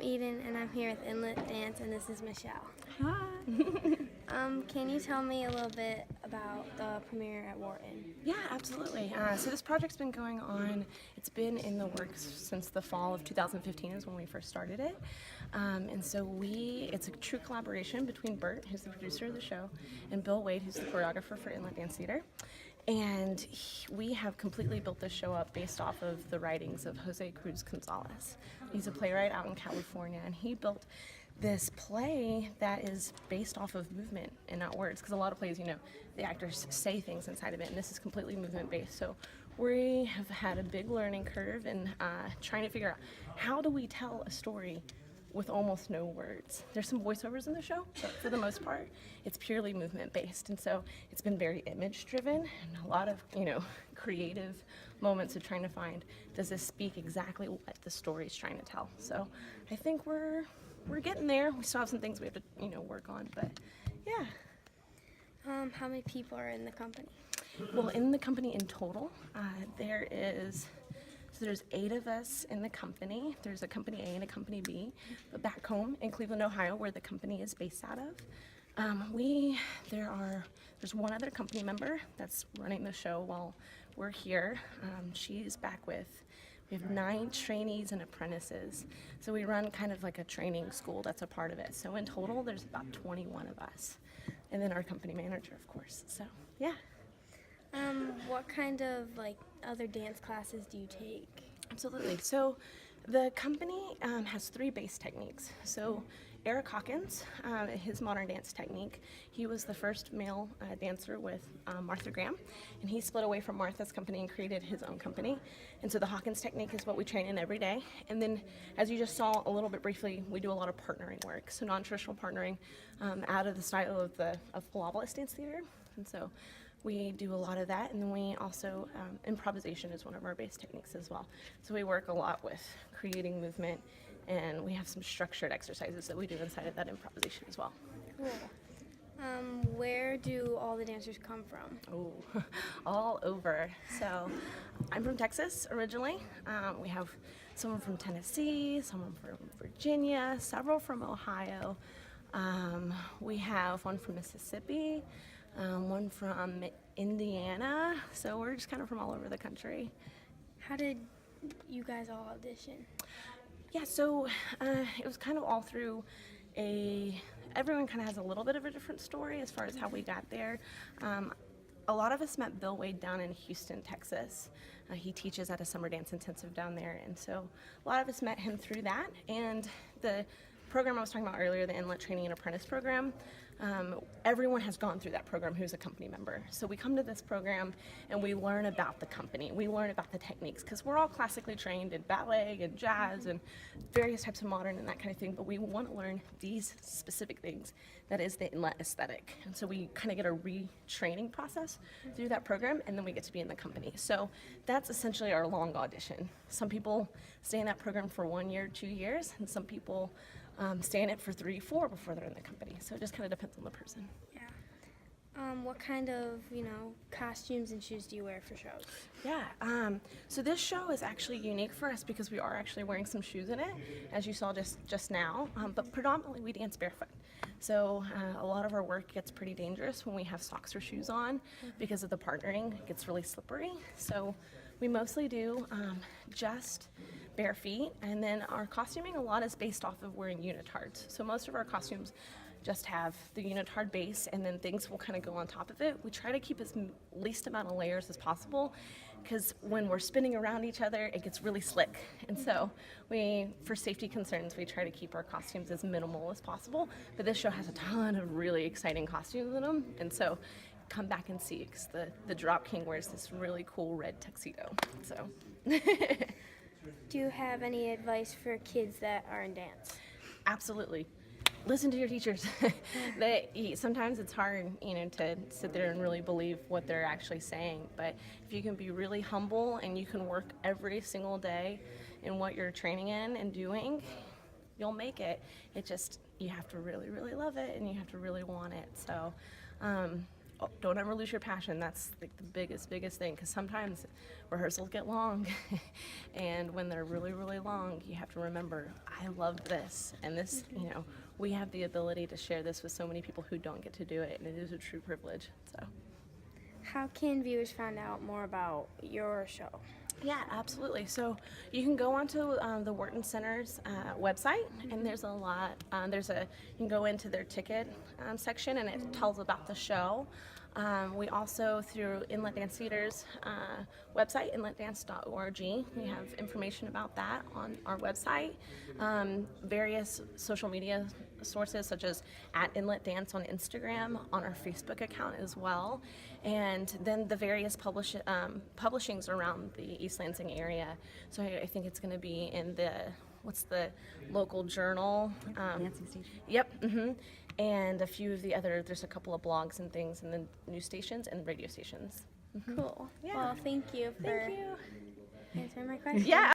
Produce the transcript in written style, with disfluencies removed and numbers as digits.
Eden, and I'm here with INLET Dance, and this is Michelle. Hi. Can you tell me a little bit about the premiere at Wharton? Yeah, absolutely. So this project's been going on, it's been in the works since the fall of 2015 is when we first started it. And so it's a true collaboration between Bert, who's the producer of the show, and Bill Wade, who's the choreographer for INLET Dance Theater. And we have completely built this show up based off of the writings of José Cruz González. He's a playwright out in California, and he built this play that is based off of movement and not words, because a lot of plays, the actors say things inside of it, and this is completely movement based. So we have had a big learning curve in trying to figure out how do we tell a story with almost no words. There's some voiceovers in the show, but for the most part, it's purely movement based. And so it's been very image driven and a lot of, creative moments of trying to find, does this speak exactly what the story's trying to tell? So I think we're getting there. We still have some things we have to, work on, but yeah. How many people are in the company? Well, in the company in total, there's 8 of us in the company. There's a company A and a company B, but back home in Cleveland, Ohio, where the company is based out of, there's one other company member that's running the show while we're here. She's back we have 9 trainees and apprentices. So we run kind of like a training school that's a part of it. So in total, there's about 21 of us. And then our company manager, of course. So, yeah. What kind of other dance classes do you take? Absolutely. So the company has 3 base techniques. So Eric Hawkins, his modern dance technique, he was the first male dancer with Martha Graham, and he split away from Martha's company and created his own company. And so the Hawkins technique is what we train in every day. And then, as you just saw a little bit briefly, we do a lot of partnering work. So non-traditional partnering out of the style of Pilates dance theater. And so we do a lot of that, and then we also, improvisation is one of our base techniques as well. So we work a lot with creating movement, and we have some structured exercises that we do inside of that improvisation as well. Cool. Where do all the dancers come from? Oh, all over. So I'm from Texas originally. We have someone from Tennessee, someone from Virginia, several from Ohio. We have one from Mississippi. One from Indiana, so we're just kind of from all over the country. How did you guys all audition? Yeah, so it was kind of all through everyone kind of has a little bit of a different story as far as how we got there. A lot of us met Bill Wade down in Houston, Texas. He teaches at a summer dance intensive down there, and so a lot of us met him through that. And the program I was talking about earlier, the INLET Training and Apprentice Program, everyone has gone through that program who's a company member. So we come to this program and we learn about the company. We learn about the techniques, because we're all classically trained in ballet and jazz and various types of modern and that kind of thing, but we want to learn these specific things. That is the INLET aesthetic. And so we kind of get a retraining process through that program, and then we get to be in the company. So that's essentially our long audition. Some people stay in that program for 1 year, 2 years, and some people stay in it for 3, 4 before they're in the company. So it just kind of depends on the person. Yeah. What kind of, costumes and shoes do you wear for shows? Yeah. So this show is actually unique for us because we are actually wearing some shoes in it, as you saw just now. But predominantly we dance barefoot. So a lot of our work gets pretty dangerous when we have socks or shoes on because of the partnering. It gets really slippery. So we mostly do just bare feet, and then our costuming a lot is based off of wearing unitards. So most of our costumes just have the unitard base, and then things will kind of go on top of it. We try to keep as least amount of layers as possible, because when we're spinning around each other, it gets really slick. And so for safety concerns, we try to keep our costumes as minimal as possible. But this show has a ton of really exciting costumes in them, and so come back and see, because the Drop King wears this really cool red tuxedo. So. Do you have any advice for kids that are in dance? Absolutely. Listen to your teachers. Sometimes it's hard, to sit there and really believe what they're actually saying. But if you can be really humble and you can work every single day in what you're training in and doing, you'll make it. You have to really, really love it, and you have to really want it. So don't ever lose your passion. That's like the biggest thing, because sometimes rehearsals get long and when they're really, really long, you have to remember, I love this, and this, you know, we have the ability to share this with so many people who don't get to do it, and it is a true privilege. So How can viewers find out more about your show? yeah, absolutely. So you can go onto the Wharton Center's website, and there's a lot. You can go into their ticket section, and it tells about the show. We also, through INLET Dance Theatre's website, inletdance.org, we have information about that on our website. Various social media sources, such as @INLET Dance on Instagram, on our Facebook account as well, and then the various publishings around the East Lansing area. So I think it's going to be in the local journal. Lansing Station. Yep. And a few of the other, there's a couple of blogs and things in the news stations and radio stations. Cool. Yeah. Well, thank you for Thank you. answering my question. Yeah.